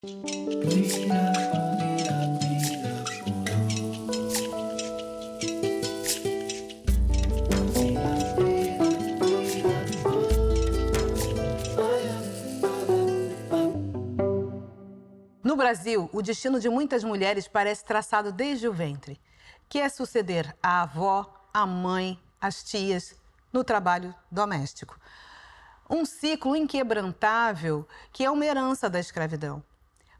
No Brasil, o destino de muitas mulheres parece traçado desde o ventre, que é suceder a avó, a mãe, as tias no trabalho doméstico. Um ciclo inquebrantável que é uma herança da escravidão.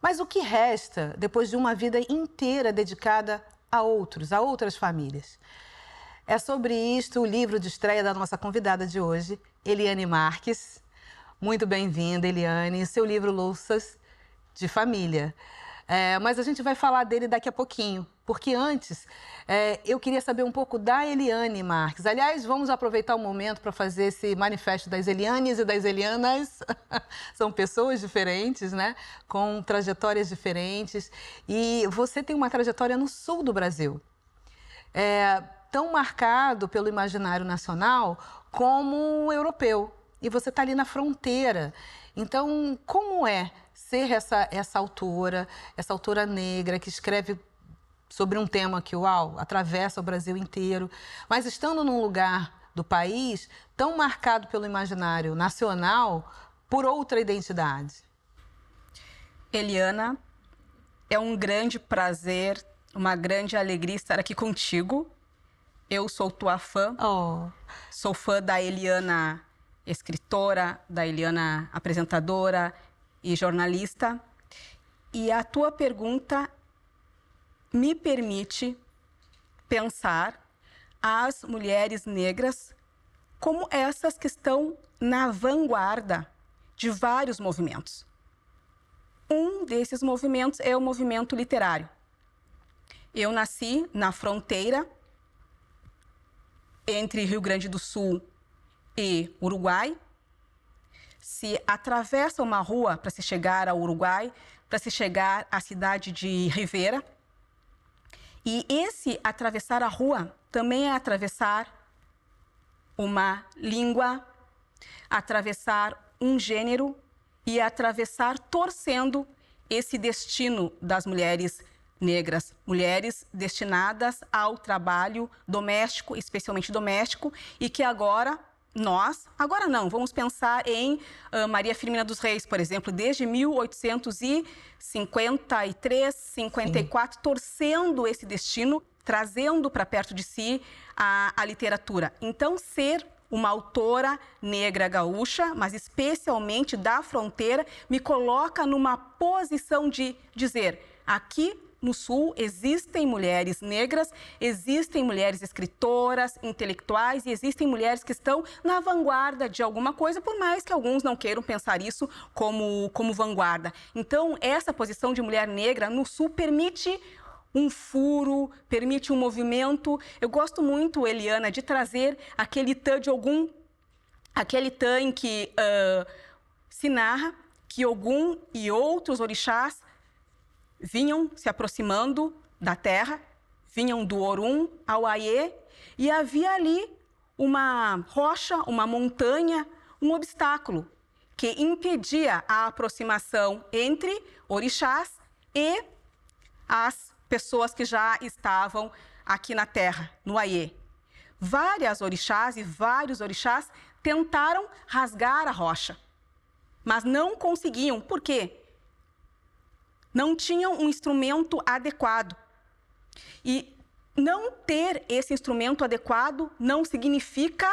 Mas o que resta depois de uma vida inteira dedicada a outras famílias? É sobre isto o livro de estreia da nossa convidada de hoje, Eliane Marques. Muito bem-vinda, Eliane. Seu livro Louças de Família. Mas a gente vai falar dele daqui a pouquinho, porque antes eu queria saber um pouco da Eliane Marques. Aliás, vamos aproveitar o momento para fazer esse manifesto das Elianes e das Elianas. São pessoas diferentes, né? Com trajetórias diferentes. E você tem uma trajetória no sul do Brasil. Tão marcado pelo imaginário nacional como europeu. E você está ali na fronteira. Então, como é ser essa autora negra que escreve sobre um tema que, atravessa o Brasil inteiro, mas estando num lugar do país tão marcado pelo imaginário nacional por outra identidade? Eliana, é um grande prazer, uma grande alegria estar aqui contigo. Eu sou tua fã. Sou fã da Eliana escritora, da Eliana apresentadora e jornalista. E a tua pergunta me permite pensar as mulheres negras como essas que estão na vanguarda de vários movimentos. Um desses movimentos é o movimento literário. Eu nasci na fronteira entre Rio Grande do Sul e Uruguai. Se atravessa uma rua para se chegar ao Uruguai, para se chegar à cidade de Rivera. E esse atravessar a rua também é atravessar uma língua, atravessar um gênero e atravessar torcendo esse destino das mulheres negras, mulheres destinadas ao trabalho doméstico, especialmente doméstico, e que agora vamos pensar em Maria Firmina dos Reis, por exemplo, desde 1853, 54, torcendo esse destino, trazendo para perto de si a literatura. Então, ser uma autora negra gaúcha, mas especialmente da fronteira, me coloca numa posição de dizer, aqui no Sul existem mulheres negras, existem mulheres escritoras, intelectuais e existem mulheres que estão na vanguarda de alguma coisa, por mais que alguns não queiram pensar isso como vanguarda. Então, essa posição de mulher negra no Sul permite um furo, permite um movimento. Eu gosto muito, Eliana, de trazer aquele tã de Ogum, aquele tã em que se narra que Ogum e outros orixás vinham se aproximando da terra, vinham do Orum ao Aiê, e havia ali uma rocha, uma montanha, um obstáculo que impedia a aproximação entre orixás e as pessoas que já estavam aqui na terra, no Aiê. Várias orixás e vários orixás tentaram rasgar a rocha, mas não conseguiam. Por quê? Não tinham um instrumento adequado. E não ter esse instrumento adequado não significa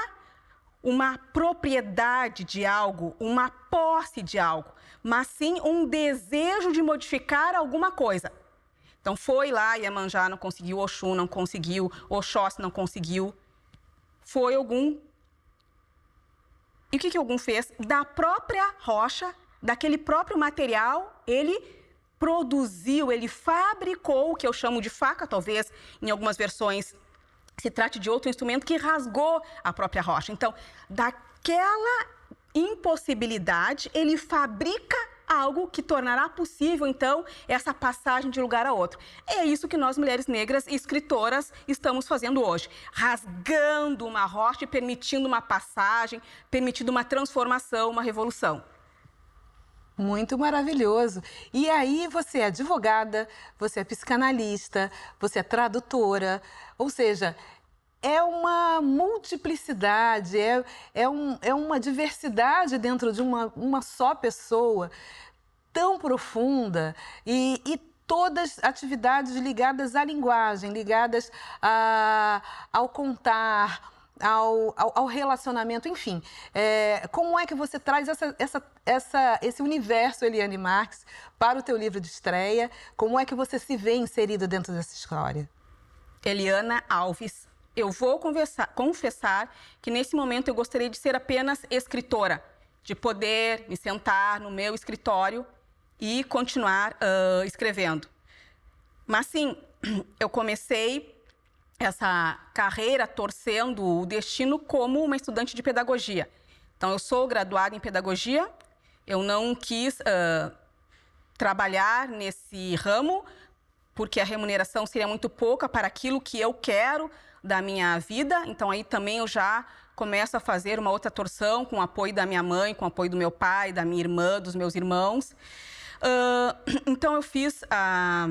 uma propriedade de algo, uma posse de algo, mas sim um desejo de modificar alguma coisa. Então foi lá, Iemanjá não conseguiu, Oxum não conseguiu, Oxóssi não conseguiu, foi Ogum. E o que Ogum fez? Da própria rocha, daquele próprio material, ele produziu, ele fabricou o que eu chamo de faca, talvez em algumas versões se trate de outro instrumento que rasgou a própria rocha. Então, daquela impossibilidade, ele fabrica algo que tornará possível, então, essa passagem de lugar a outro. É isso que nós, mulheres negras e escritoras, estamos fazendo hoje. Rasgando uma rocha e permitindo uma passagem, permitindo uma transformação, uma revolução. Muito maravilhoso. E aí você é advogada, você é psicanalista, você é tradutora, ou seja, é uma multiplicidade, é uma diversidade dentro de uma só pessoa, tão profunda e todas atividades ligadas à linguagem, ligadas ao contar, ao relacionamento, enfim. Como é que você traz esse universo, Eliane Marques, para o teu livro de estreia? Como é que você se vê inserido dentro dessa história? Eliana Alves. Eu vou confessar que nesse momento eu gostaria de ser apenas escritora, de poder me sentar no meu escritório e continuar escrevendo. Mas sim, eu comecei essa carreira torcendo o destino como uma estudante de pedagogia. Então, eu sou graduada em pedagogia, eu não quis trabalhar nesse ramo, porque a remuneração seria muito pouca para aquilo que eu quero da minha vida. Então, aí também eu já começo a fazer uma outra torção com o apoio da minha mãe, com o apoio do meu pai, da minha irmã, dos meus irmãos. Então, eu fiz a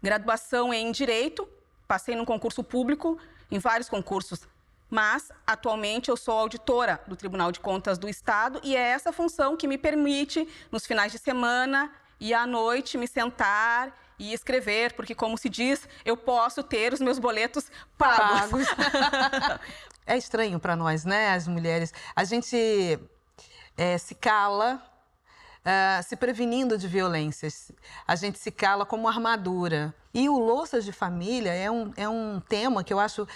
graduação em Direito, passei num concurso público, em vários concursos, mas atualmente eu sou auditora do Tribunal de Contas do Estado e é essa função que me permite, nos finais de semana e à noite, me sentar e escrever, porque, como se diz, eu posso ter os meus boletos pagos. É estranho para nós, né, as mulheres. A gente se cala, se prevenindo de violências. A gente se cala como armadura. E o Louças de Família é um tema que eu acho,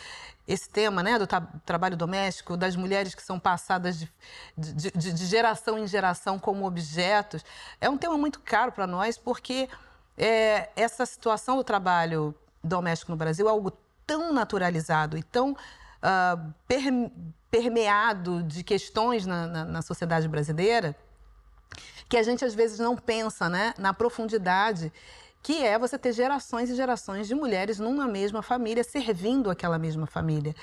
esse tema, né, do trabalho doméstico, das mulheres que são passadas de geração em geração como objetos, é um tema muito caro para nós, porque essa situação do trabalho doméstico no Brasil é algo tão naturalizado e tão permeado de questões na sociedade brasileira, que a gente às vezes não pensa, né, na profundidade que é você ter gerações e gerações de mulheres numa mesma família, servindo aquela mesma família.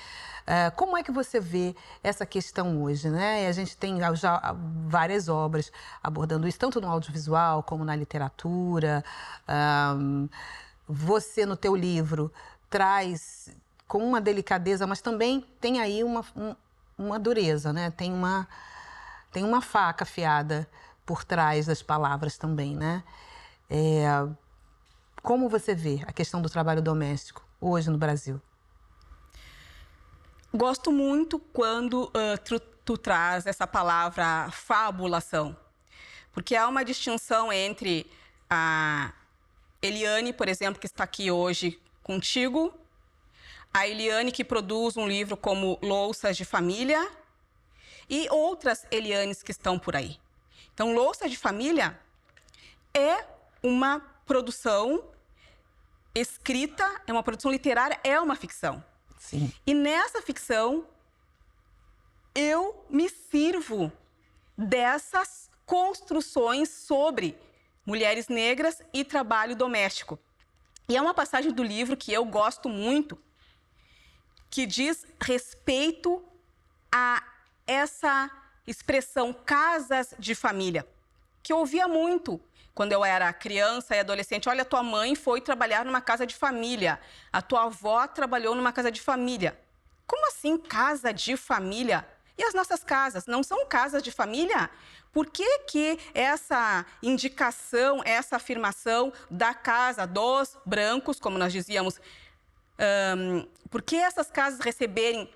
Como é que você vê essa questão hoje, né? A gente tem já várias obras abordando isso, tanto no audiovisual como na literatura. Você, no teu livro, traz com uma delicadeza, mas também tem aí uma dureza, né? Tem uma faca afiada por trás das palavras também, né? Como você vê a questão do trabalho doméstico hoje no Brasil? Gosto muito quando tu traz essa palavra fabulação, porque há uma distinção entre a Eliane, por exemplo, que está aqui hoje contigo, a Eliane que produz um livro como Louças de Família e outras Elianes que estão por aí. Então, Louças de Família é uma produção escrita, é uma produção literária, é uma ficção. Sim. E nessa ficção, eu me sirvo dessas construções sobre mulheres negras e trabalho doméstico. E é uma passagem do livro que eu gosto muito, que diz respeito a essa expressão casas de família, que eu ouvia muito quando eu era criança e adolescente. Olha, tua mãe foi trabalhar numa casa de família, a tua avó trabalhou numa casa de família. Como assim casa de família? E as nossas casas não são casas de família? Por que essa indicação, essa afirmação da casa dos brancos, como nós dizíamos, por que essas casas receberem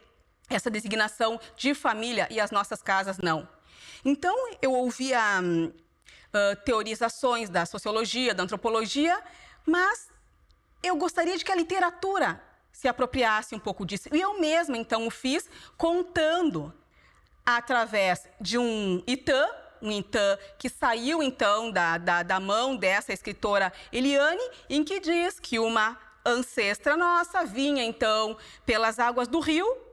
essa designação de família e as nossas casas não? Então, eu ouvia teorizações da sociologia, da antropologia, mas eu gostaria de que a literatura se apropriasse um pouco disso. E eu mesma, então, o fiz contando através de um Itã que saiu, então, da mão dessa escritora Eliane, em que diz que uma ancestra nossa vinha, então, pelas águas do rio,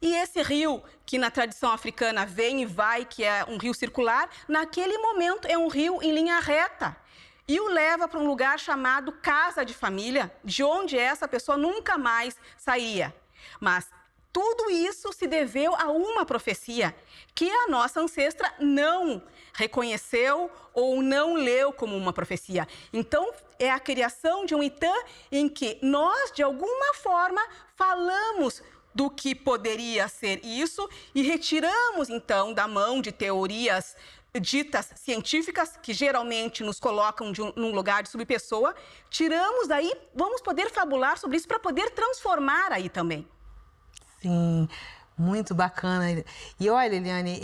e esse rio, que na tradição africana vem e vai, que é um rio circular, naquele momento é um rio em linha reta. E o leva para um lugar chamado casa de família, de onde essa pessoa nunca mais sairia. Mas Tudo isso se deveu a uma profecia que a nossa ancestra não reconheceu ou não leu como uma profecia. Então, é a criação de um Itã em que nós, de alguma forma, falamos do que poderia ser isso e retiramos, então, da mão de teorias ditas científicas, que geralmente nos colocam num lugar de subpessoa, tiramos daí, vamos poder fabular sobre isso para poder transformar aí também. Sim, muito bacana. E olha, Eliane,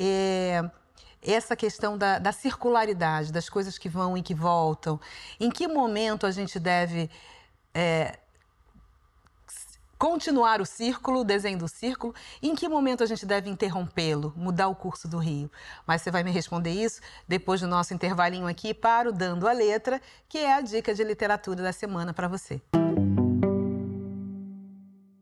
essa questão da circularidade, das coisas que vão e que voltam, em que momento a gente deve continuar o círculo, o desenho do círculo, e em que momento a gente deve interrompê-lo, mudar o curso do rio? Mas você vai me responder isso depois do nosso intervalinho aqui para o Dando a Letra, que é a dica de literatura da semana para você.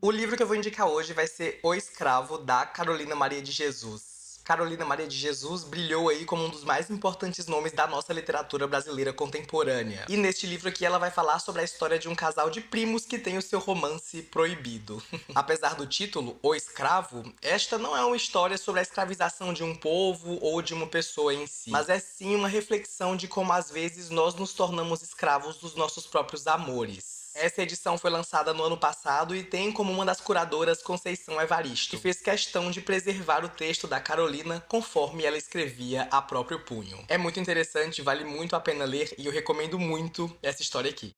O livro que eu vou indicar hoje vai ser O Escravo, da Carolina Maria de Jesus. Carolina Maria de Jesus brilhou aí como um dos mais importantes nomes da nossa literatura brasileira contemporânea. E neste livro aqui ela vai falar sobre a história de um casal de primos que tem o seu romance proibido. Apesar do título, O Escravo, esta não é uma história sobre a escravização de um povo ou de uma pessoa em si, mas é sim uma reflexão de como às vezes nós nos tornamos escravos dos nossos próprios amores. Essa edição foi lançada no ano passado e tem como uma das curadoras Conceição Evaristo, que fez questão de preservar o texto da Carolina conforme ela escrevia a próprio punho. É muito interessante, vale muito a pena ler e eu recomendo muito essa história aqui.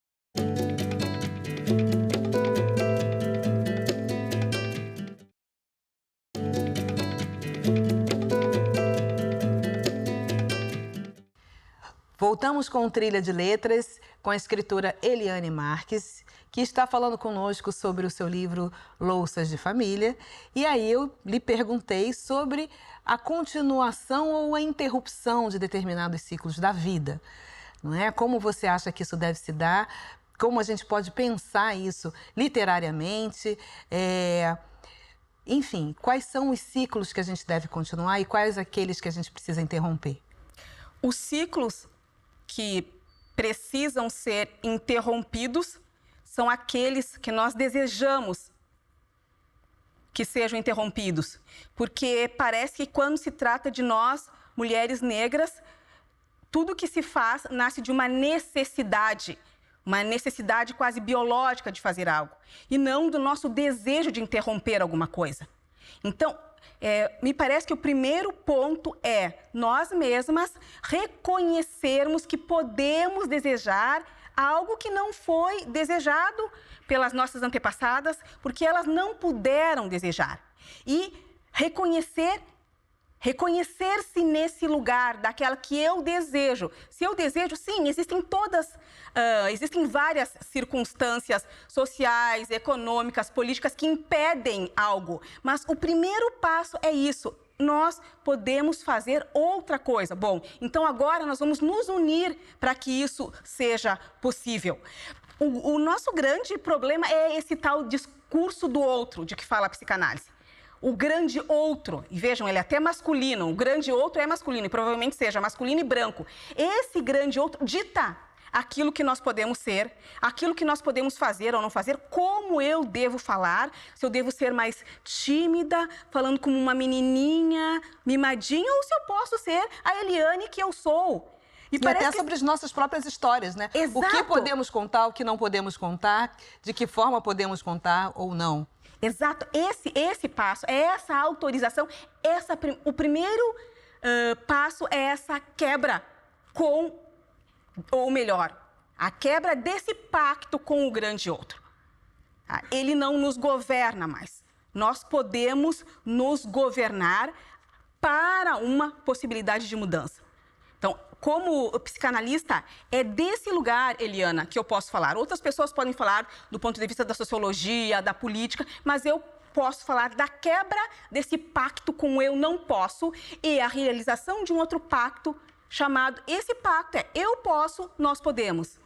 Voltamos com Trilha de Letras, com a escritora Eliane Marques, que está falando conosco sobre o seu livro Louças de Família. E aí eu lhe perguntei sobre a continuação ou a interrupção de determinados ciclos da vida, não é? Como você acha que isso deve se dar? Como a gente pode pensar isso literariamente? Enfim, quais são os ciclos que a gente deve continuar e quais aqueles que a gente precisa interromper? Os ciclos que precisam ser interrompidos são aqueles que nós desejamos que sejam interrompidos. Porque parece que quando se trata de nós, mulheres negras, tudo que se faz nasce de uma necessidade quase biológica de fazer algo, e não do nosso desejo de interromper alguma coisa. Então, me parece que o primeiro ponto é nós mesmas reconhecermos que podemos desejar algo que não foi desejado pelas nossas antepassadas, porque elas não puderam desejar. E reconhecer-se nesse lugar, daquela que eu desejo. Se eu desejo, sim, existem várias circunstâncias sociais, econômicas, políticas que impedem algo. Mas o primeiro passo é isso. Nós podemos fazer outra coisa. Bom, então agora nós vamos nos unir para que isso seja possível. O nosso grande problema é esse tal discurso do outro, de que fala a psicanálise. O grande outro, e vejam, ele é até masculino, o grande outro é masculino, e provavelmente seja masculino e branco. Esse grande outro dita aquilo que nós podemos ser, aquilo que nós podemos fazer ou não fazer, como eu devo falar, se eu devo ser mais tímida, falando como uma menininha, mimadinha, ou se eu posso ser a Eliane que eu sou. E até sobre as nossas próprias histórias, né? Exato. O que podemos contar, o que não podemos contar, de que forma podemos contar ou não. Exato. Esse passo, essa autorização, o primeiro passo é essa quebra com, ou melhor, a quebra desse pacto com o grande outro. Ele não nos governa mais. Nós podemos nos governar para uma possibilidade de mudança. Então, como psicanalista, é desse lugar, Eliana, que eu posso falar. Outras pessoas podem falar do ponto de vista da sociologia, da política, mas eu posso falar da quebra desse pacto com o eu não posso e a realização de um outro pacto chamado, esse pacto é eu posso, nós podemos.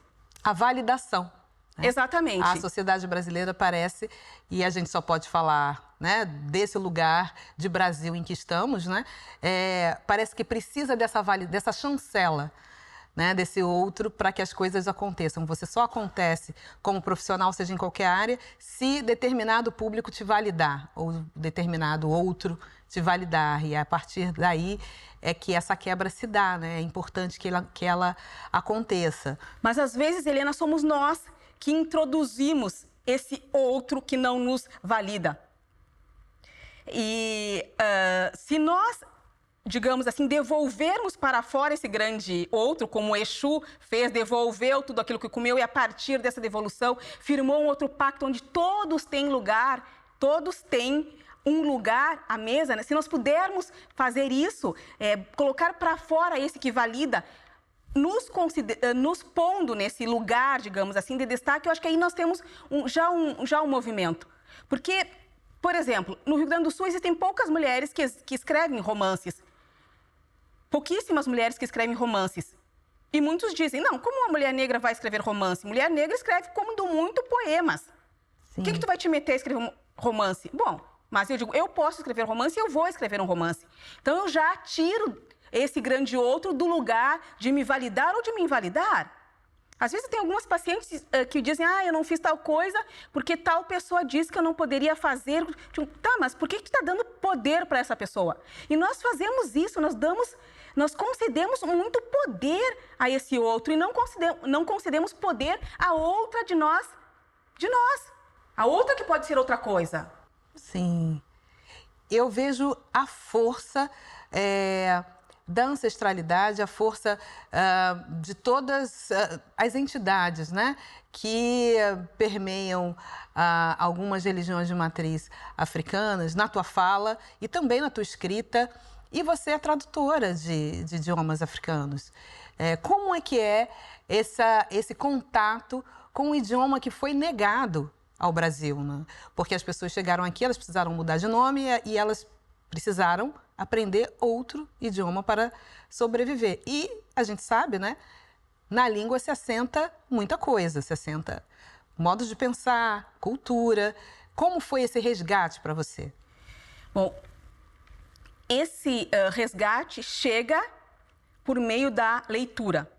A validação. Né? Exatamente. A sociedade brasileira parece, e a gente só pode falar, né, desse lugar de Brasil em que estamos, né, parece que precisa dessa chancela né, desse outro para que as coisas aconteçam. Você só acontece como profissional, seja em qualquer área, se determinado público te validar ou determinado outro te validar. E a partir daí é que essa quebra se dá, né? É importante que ela aconteça. Mas às vezes, Helena, somos nós que introduzimos esse outro que não nos valida. E se nós, digamos assim, devolvermos para fora esse grande outro, como o Exu fez, devolveu tudo aquilo que comeu e a partir dessa devolução firmou um outro pacto onde todos têm lugar, todos têm um lugar à mesa, né? Se nós pudermos fazer isso, colocar para fora esse que valida, nos pondo nesse lugar, digamos assim, de destaque, eu acho que aí nós temos já um movimento. Porque, por exemplo, no Rio Grande do Sul existem poucas mulheres que escrevem romances. Pouquíssimas mulheres que escrevem romances. E muitos dizem, não, como uma mulher negra vai escrever romance? Mulher negra escreve, como muito, poemas. O que tu vai te meter a escrever um romance? Bom, mas eu digo, eu posso escrever romance e eu vou escrever um romance. Então eu já tiro esse grande outro do lugar de me validar ou de me invalidar. Às vezes tem algumas pacientes que dizem, eu não fiz tal coisa porque tal pessoa disse que eu não poderia fazer. Tá, mas por que tu está dando poder para essa pessoa? E nós fazemos isso, nós concedemos muito poder a esse outro e não concedemos poder a outra de nós. A outra que pode ser outra coisa. Sim. Eu vejo a força da ancestralidade, a força de todas as entidades, né, que permeiam algumas religiões de matriz africanas, na tua fala e também na tua escrita. E você é tradutora de idiomas africanos. Como é que é esse contato com um idioma que foi negado ao Brasil, né? Porque as pessoas chegaram aqui, elas precisaram mudar de nome e elas precisaram aprender outro idioma para sobreviver. E a gente sabe, né? Na língua se assenta muita coisa, se assenta modos de pensar, cultura. Como foi esse resgate para você? Bom, esse resgate chega por meio da leitura.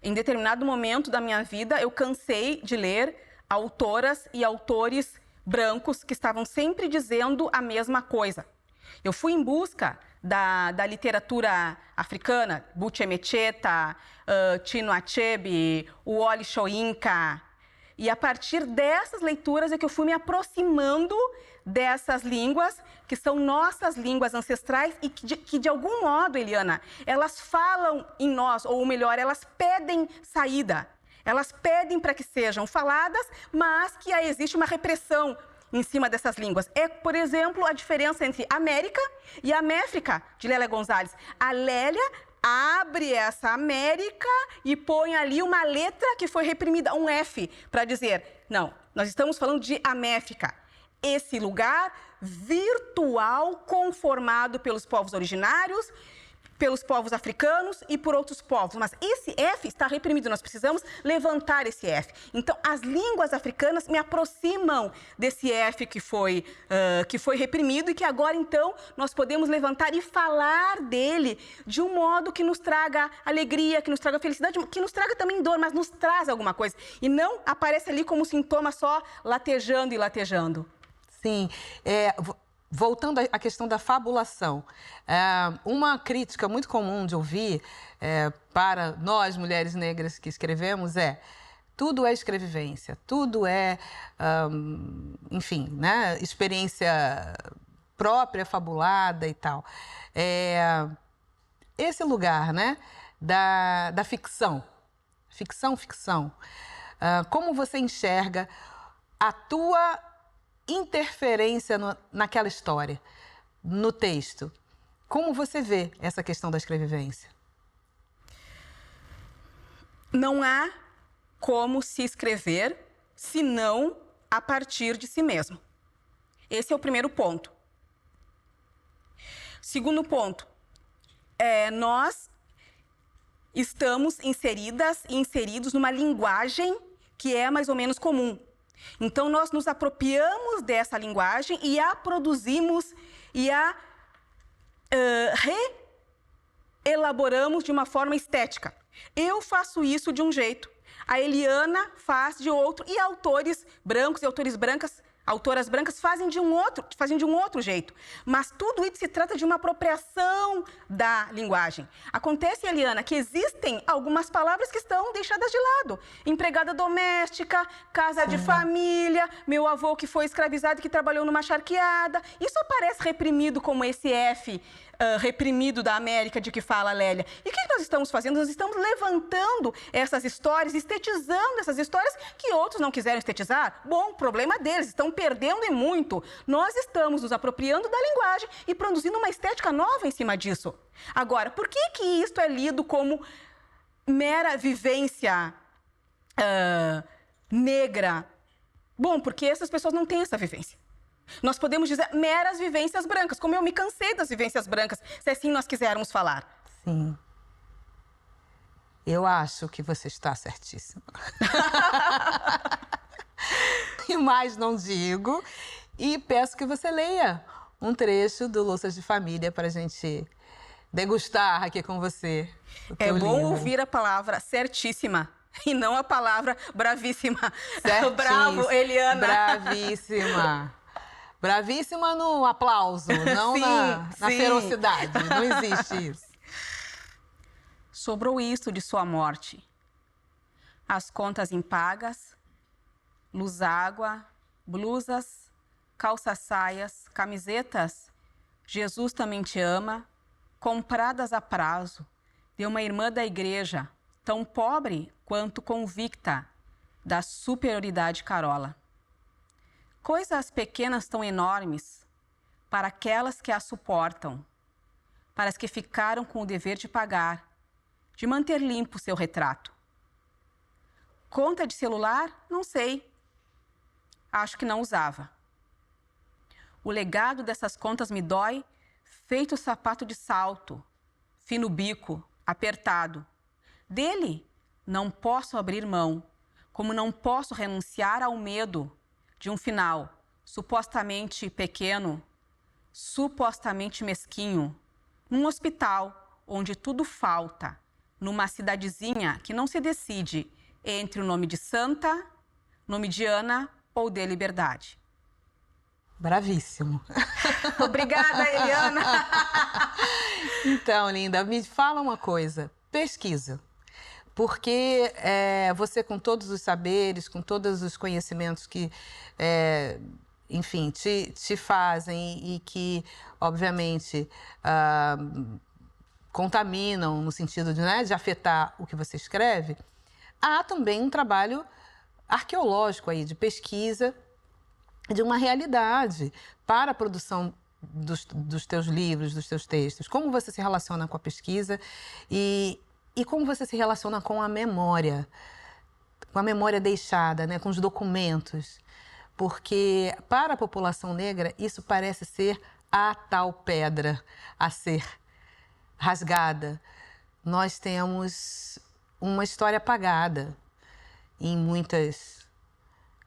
Em determinado momento da minha vida, eu cansei de ler autoras e autores brancos que estavam sempre dizendo a mesma coisa. Eu fui em busca da literatura africana, Butcher Mecheta, Chinua Achebe, o Wole Soyinka. E a partir dessas leituras é que eu fui me aproximando dessas línguas, que são nossas línguas ancestrais e que de algum modo, Eliana, elas falam em nós, ou melhor, elas pedem saída. Elas pedem para que sejam faladas, mas que existe uma repressão em cima dessas línguas. Por exemplo, a diferença entre América e Améfrica, de Lélia Gonzalez. A Lélia abre essa América e põe ali uma letra que foi reprimida, um F, para dizer, não, nós estamos falando de Améfrica. Esse lugar virtual conformado pelos povos originários, pelos povos africanos e por outros povos. Mas esse F está reprimido, nós precisamos levantar esse F. Então, as línguas africanas me aproximam desse F que foi reprimido e que agora, então, nós podemos levantar e falar dele de um modo que nos traga alegria, que nos traga felicidade, que nos traga também dor, mas nos traz alguma coisa. E não aparece ali como sintoma só latejando e latejando. Sim, voltando à questão da fabulação, uma crítica muito comum de ouvir para nós, mulheres negras que escrevemos, tudo é escrevivência, tudo é, enfim, né, experiência própria, fabulada e tal. Esse lugar, né, da ficção, como você enxerga a tua interferência naquela história, no texto? Como você vê essa questão da escrevivência? Não há como se escrever senão a partir de si mesmo. Esse é o primeiro ponto. Segundo ponto, nós estamos inseridas e inseridos numa linguagem que é mais ou menos comum. Então, nós nos apropriamos dessa linguagem e a produzimos e a reelaboramos de uma forma estética. Eu faço isso de um jeito, a Eliana faz de outro, e autores brancos e autoras brancas fazem de um outro jeito. Mas tudo isso se trata de uma apropriação da linguagem. Acontece, Eliana, que existem algumas palavras que estão deixadas de lado. Empregada doméstica, casa de família, meu avô que foi escravizado e que trabalhou numa charqueada. Isso aparece reprimido como esse F reprimido da América de que fala a Lélia. E o que nós estamos fazendo? Nós estamos levantando essas histórias, estetizando essas histórias que outros não quiseram estetizar. Bom, problema deles, estão perdendo e muito. Nós estamos nos apropriando da linguagem e produzindo uma estética nova em cima disso. Agora, por que isto é lido como mera vivência negra? Bom, porque essas pessoas não têm essa vivência. Nós podemos dizer meras vivências brancas, como eu me cansei das vivências brancas, se assim nós quisermos falar. Sim. Eu acho que você está certíssima. E mais não digo. E peço que você leia um trecho do Louças de Família para a gente degustar aqui com você. É bom ouvir a palavra certíssima e não a palavra bravíssima. Bravo, Eliana. Bravíssima. Bravíssima no aplauso, não sim, na ferocidade. Não existe isso. Sobrou isso de sua morte. As contas impagas, luz, água, blusas, calça-saias, camisetas. Jesus também te ama, compradas a prazo, de uma irmã da igreja, tão pobre quanto convicta da superioridade carola. Coisas pequenas tão enormes para aquelas que a suportam, para as que ficaram com o dever de pagar, de manter limpo seu retrato. Conta de celular? Não sei. Acho que não usava. O legado dessas contas me dói, feito sapato de salto, fino bico, apertado. Dele não posso abrir mão, como não posso renunciar ao medo de um final supostamente pequeno, supostamente mesquinho, num hospital onde tudo falta, numa cidadezinha que não se decide entre o nome de Santa, nome de Ana ou de Liberdade. Bravíssimo. Obrigada, Eliana. Então, linda, me fala uma coisa. Pesquisa. Porque você, com todos os saberes, com todos os conhecimentos que, enfim, te fazem e que, obviamente, contaminam no sentido de afetar o que você escreve, há também um trabalho arqueológico aí, de pesquisa de uma realidade para a produção dos teus livros, dos teus textos. Como você se relaciona com a pesquisa e como você se relaciona com a memória deixada, né, com os documentos. Porque para a população negra isso parece ser a tal pedra a ser rasgada. Nós temos uma história apagada em muitas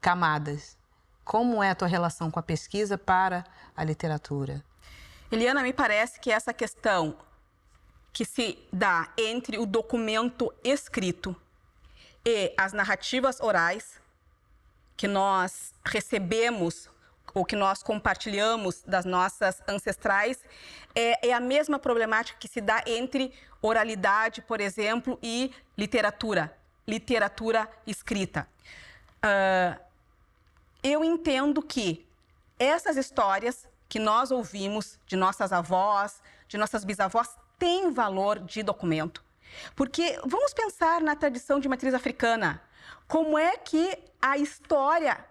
camadas. Como é a tua relação com a pesquisa para a literatura? Eliana, me parece que essa questão que se dá entre o documento escrito e as narrativas orais que nós recebemos ou que nós compartilhamos das nossas ancestrais é a mesma problemática que se dá entre oralidade, por exemplo, e literatura escrita. Eu entendo que essas histórias que nós ouvimos de nossas avós, de nossas bisavós, têm valor de documento. Porque vamos pensar na tradição de matriz africana. Como é que a história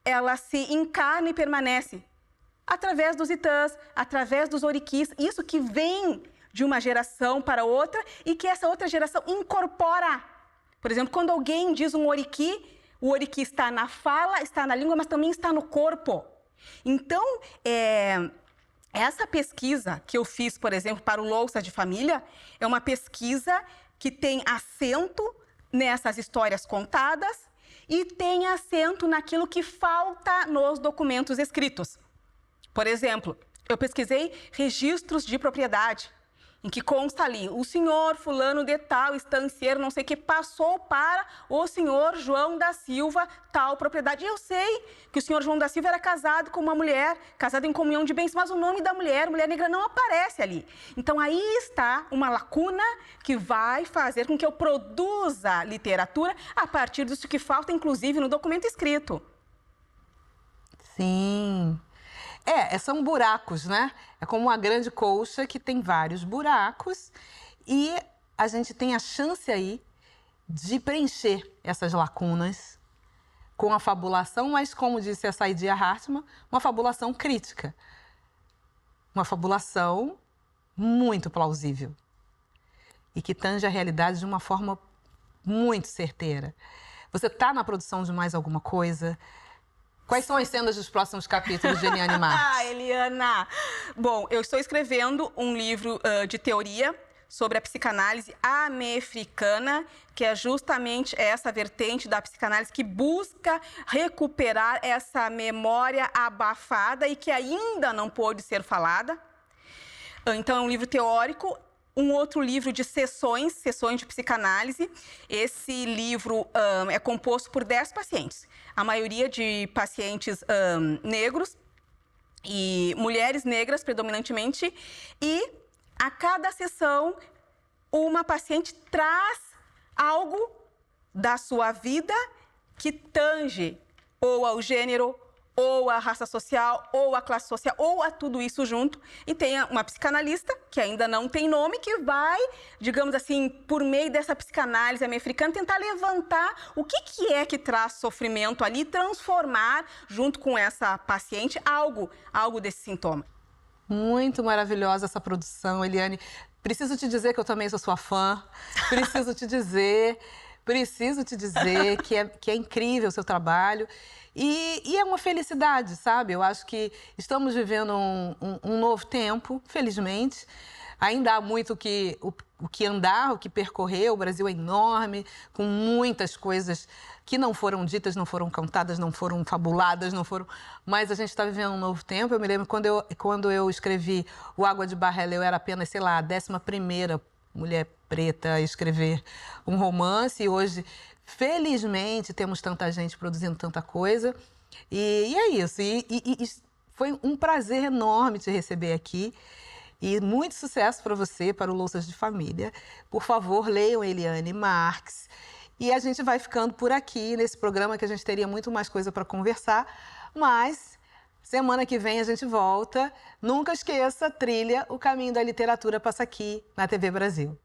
ela se encarna e permanece? Através dos itãs, através dos oriquis, isso que vem de uma geração para outra e que essa outra geração incorpora. Por exemplo, quando alguém diz um oriqui, o oriqui está na fala, está na língua, mas também está no corpo. Então, essa pesquisa que eu fiz, por exemplo, para o Louças de Família, é uma pesquisa que tem acento nessas histórias contadas e tem acento naquilo que falta nos documentos escritos. Por exemplo, eu pesquisei registros de propriedade. em que consta ali, o senhor fulano de tal, estancieiro, não sei o que, passou para o senhor João da Silva, tal propriedade. E eu sei que o senhor João da Silva era casado com uma mulher, casado em comunhão de bens, mas o nome da mulher negra, não aparece ali. Então aí está uma lacuna que vai fazer com que eu produza literatura a partir disso que falta, inclusive, no documento escrito. Sim. São buracos, né? É como uma grande colcha que tem vários buracos e a gente tem a chance aí de preencher essas lacunas com a fabulação, mas como disse a Saidiya Hartman, uma fabulação crítica. Uma fabulação muito plausível e que tange a realidade de uma forma muito certeira. Você está na produção de mais alguma coisa? Quais são as cenas dos próximos capítulos de Eliane Marques? Eliana! Bom, eu estou escrevendo um livro de teoria sobre a psicanálise americana, que é justamente essa vertente da psicanálise que busca recuperar essa memória abafada e que ainda não pôde ser falada. Então, é um livro teórico. Um outro livro de sessões de psicanálise. Esse livro é composto por 10 pacientes. A maioria de pacientes negros e mulheres negras, predominantemente. E a cada sessão, uma paciente traz algo da sua vida que tange ou ao gênero, ou a raça social, ou a classe social, ou a tudo isso junto. E tem uma psicanalista, que ainda não tem nome, que vai, digamos assim, por meio dessa psicanálise americana, tentar levantar o que é que traz sofrimento ali, transformar, junto com essa paciente, algo desse sintoma. Muito maravilhosa essa produção, Eliane. Preciso te dizer que eu também sou sua fã. Preciso te dizer que é incrível o seu trabalho. E é uma felicidade, sabe? Eu acho que estamos vivendo um novo tempo, felizmente. Ainda há muito o que andar, o que percorrer. O Brasil é enorme, com muitas coisas que não foram ditas, não foram cantadas, não foram fabuladas, não foram... Mas a gente está vivendo um novo tempo. Eu me lembro quando eu escrevi o Água de Barrela, eu era apenas, sei lá, a 11ª mulher preta a escrever um romance. E hoje, felizmente, temos tanta gente produzindo tanta coisa. E é isso. E foi um prazer enorme te receber aqui. E muito sucesso para você, para o Louças de Família. Por favor, leiam Eliane Marques. E a gente vai ficando por aqui nesse programa, que a gente teria muito mais coisa para conversar. Mas semana que vem a gente volta. Nunca esqueça, trilha O Caminho da Literatura passa aqui na TV Brasil.